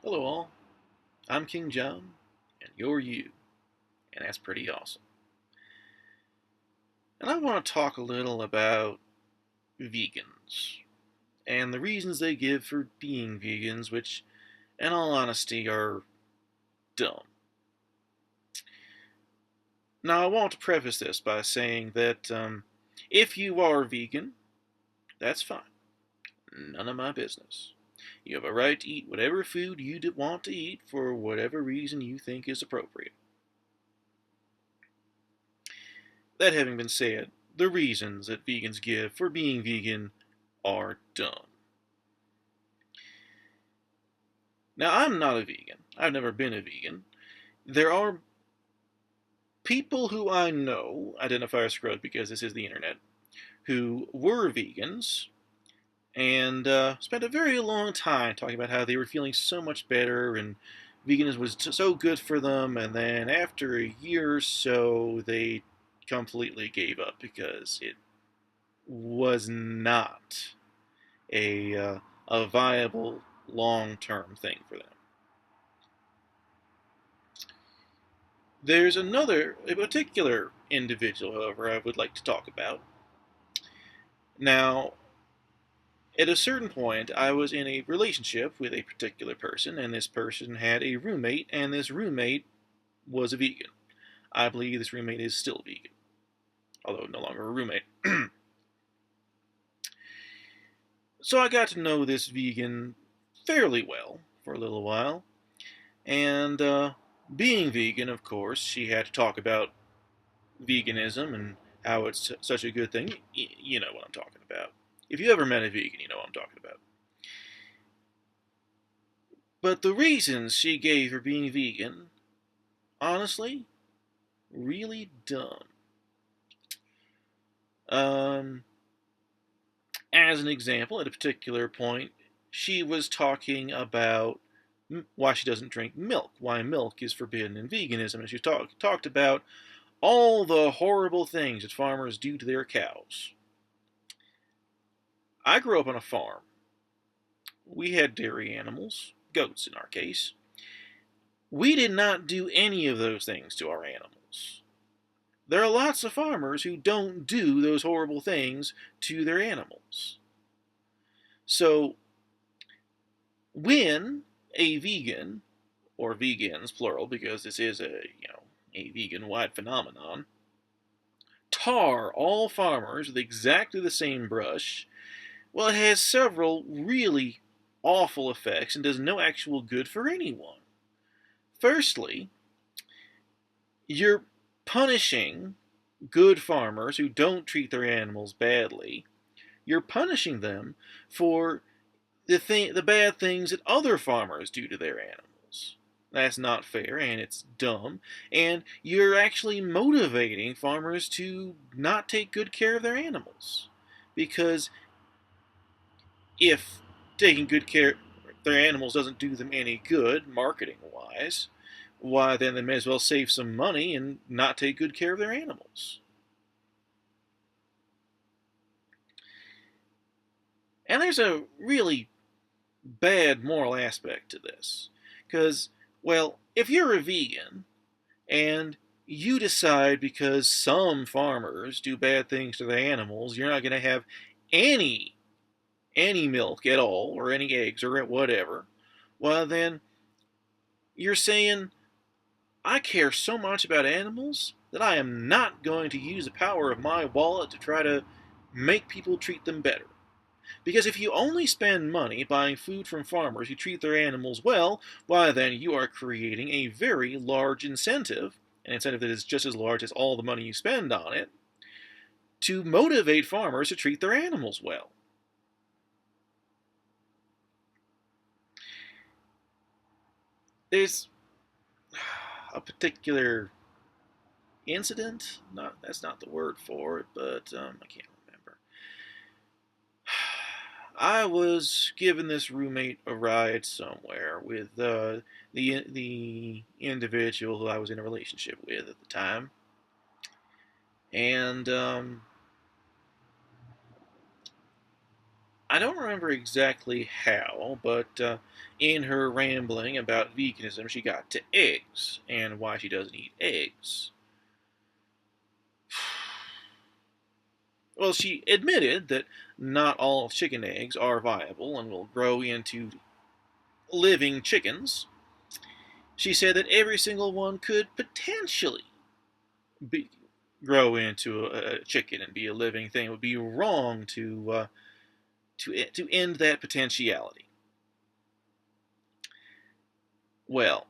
Hello, all. I'm King John, and you're you, and that's pretty awesome. And I want to talk a little about vegans and the reasons they give for being vegans, which, in all honesty, are dumb. Now, I want to preface this by saying that if you are vegan, that's fine. None of my business. You have a right to eat whatever food you want to eat for whatever reason you think is appropriate. That having been said, the reasons that vegans give for being vegan are dumb. Now, I'm not a vegan. I've never been a vegan. There are people who I know, identify as scrubs because this is the internet, who were vegans and spent a very long time talking about how they were feeling so much better and veganism was so good for them. And then after a year or so, they completely gave up because it was not a viable long-term thing for them. There's a particular individual, however, I would like to talk about. Now, at a certain point, I was in a relationship with a particular person, and this person had a roommate, and this roommate was a vegan. I believe this roommate is still vegan, although no longer a roommate. So I got to know this vegan fairly well for a little while, and being vegan, of course, she had to talk about veganism and how it's such a good thing. You know what I'm talking about. If you ever met a vegan, you know what I'm talking about. But the reasons she gave for being vegan, honestly, really dumb. Um, as an example, at a particular point, she was talking about why she doesn't drink milk, why milk is forbidden in veganism, and she talked about all the horrible things that farmers do to their cows. I grew up on a farm. We had dairy animals, goats in our case. We did not do any of those things to our animals. There are lots of farmers who don't do those horrible things to their animals. So, when a vegan, or vegans plural, because this is a vegan-wide phenomenon, tar all farmers with exactly the same brush, well, it has several really awful effects and does no actual good for anyone. Firstly, you're punishing good farmers who don't treat their animals badly. You're punishing them for the bad things that other farmers do to their animals. That's not fair and it's dumb. And you're actually motivating farmers to not take good care of their animals. Because if taking good care of their animals doesn't do them any good, marketing wise, why then they may as well save some money and not take good care of their animals. And there's a really bad moral aspect to this. Because, well, if you're a vegan and you decide because some farmers do bad things to their animals, you're not going to have any milk at all, or any eggs, or whatever, well, then you're saying, I care so much about animals that I am not going to use the power of my wallet to try to make people treat them better. Because if you only spend money buying food from farmers who treat their animals well, why then you are creating a very large incentive, an incentive that is just as large as all the money you spend on it, to motivate farmers to treat their animals well. There's a particular incident, not that's not the word for it, but I can't remember. I was giving this roommate a ride somewhere with the individual who I was in a relationship with at the time, and I don't remember exactly how, but in her rambling about veganism, she got to eggs and why she doesn't eat eggs. Well, she admitted that not all chicken eggs are viable and will grow into living chickens. She said that every single one could potentially be, grow into a chicken and be a living thing. It would be wrong to end that potentiality. Well,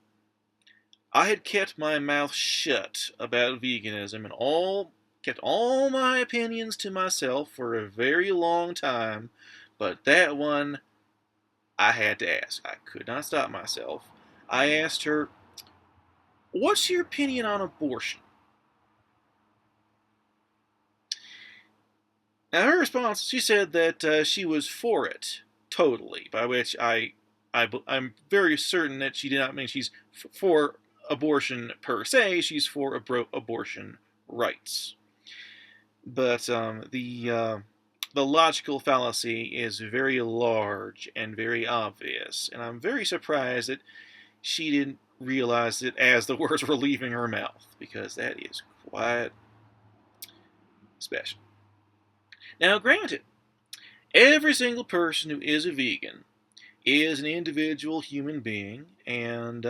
I had kept my mouth shut about veganism and kept all my opinions to myself for a very long time, but that one I had to ask. I could not stop myself. I asked her, "What's your opinion on abortion?" Now, her response, she said that she was for it, totally, by which I'm very certain that she did not mean she's for abortion per se, she's for abortion rights. But the logical fallacy is very large and very obvious, and I'm very surprised that she didn't realize it as the words were leaving her mouth, because that is quite special. Now, granted, every single person who is a vegan is an individual human being and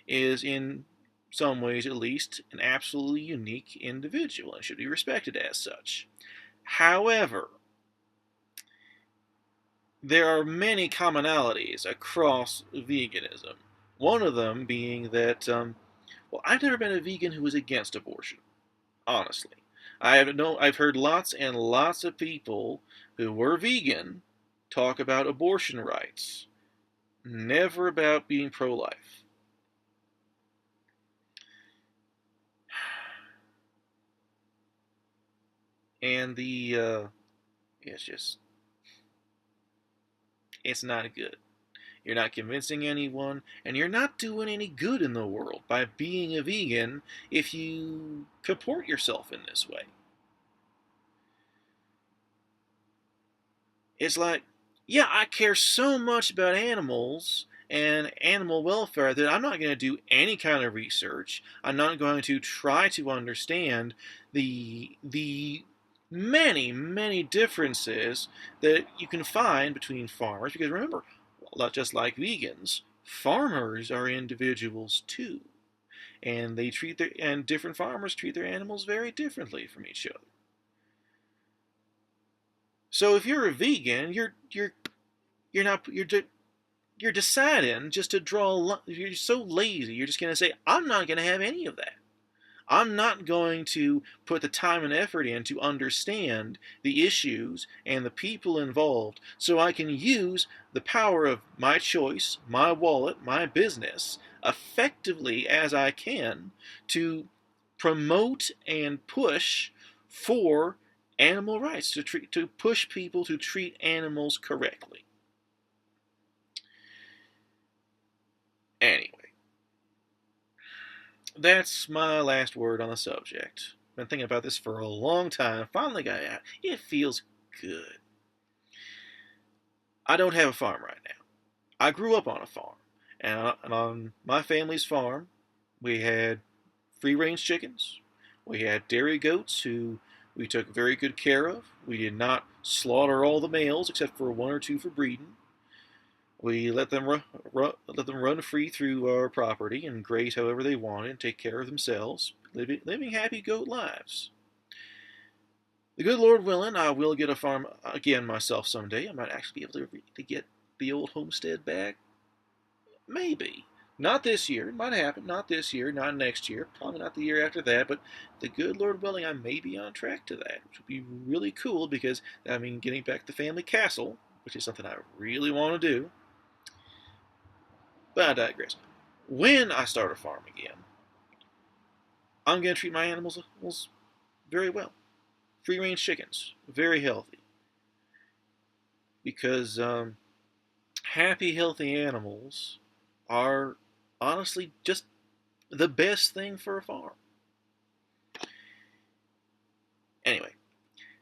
is, in some ways at least, an absolutely unique individual and should be respected as such. However, there are many commonalities across veganism. One of them being that, well, I've never been a vegan who was against abortion, honestly. I've heard lots and lots of people who were vegan talk about abortion rights, never about being pro-life. And it's just, it's not good. You're not convincing anyone, and you're not doing any good in the world by being a vegan if you comport yourself in this way. It's like, yeah, I care so much about animals and animal welfare that I'm not going to do any kind of research. I'm not going to try to understand the many differences that you can find between farmers, because remember, not just like vegans, farmers are individuals too, and different farmers treat their animals very differently from each other. So if you're a vegan, you're not you're deciding just to draw. You're so lazy. You're just going to say, I'm not going to have any of that. I'm not going to put the time and effort in to understand the issues and the people involved so I can use the power of my choice, my wallet, my business effectively as I can to promote and push for animal rights, to push people to treat animals correctly. Anyway, that's my last word on the subject. Been thinking about this for a long time. Finally got it out. It feels good. I don't have a farm right now. I grew up on a farm. And on my family's farm, we had free range chickens. We had dairy goats who we took very good care of. We did not slaughter all the males except for one or two for breeding. We let them run free through our property and graze however they wanted and take care of themselves, living happy goat lives. The good Lord willing, I will get a farm again myself someday. I might actually be able to get the old homestead back. Maybe. Not this year. It might happen. Not this year. Not next year. Probably not the year after that. But the good Lord willing, I may be on track to that, which would be really cool because I mean, getting back the family castle, which is something I really want to do. But I digress. When I start a farm again, I'm going to treat my animals very well. Free range chickens, very healthy. Because happy, healthy animals are honestly just the best thing for a farm. Anyway,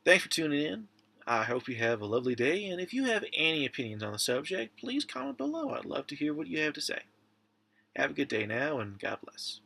thanks for tuning in. I hope you have a lovely day, and if you have any opinions on the subject, please comment below. I'd love to hear what you have to say. Have a good day now, and God bless.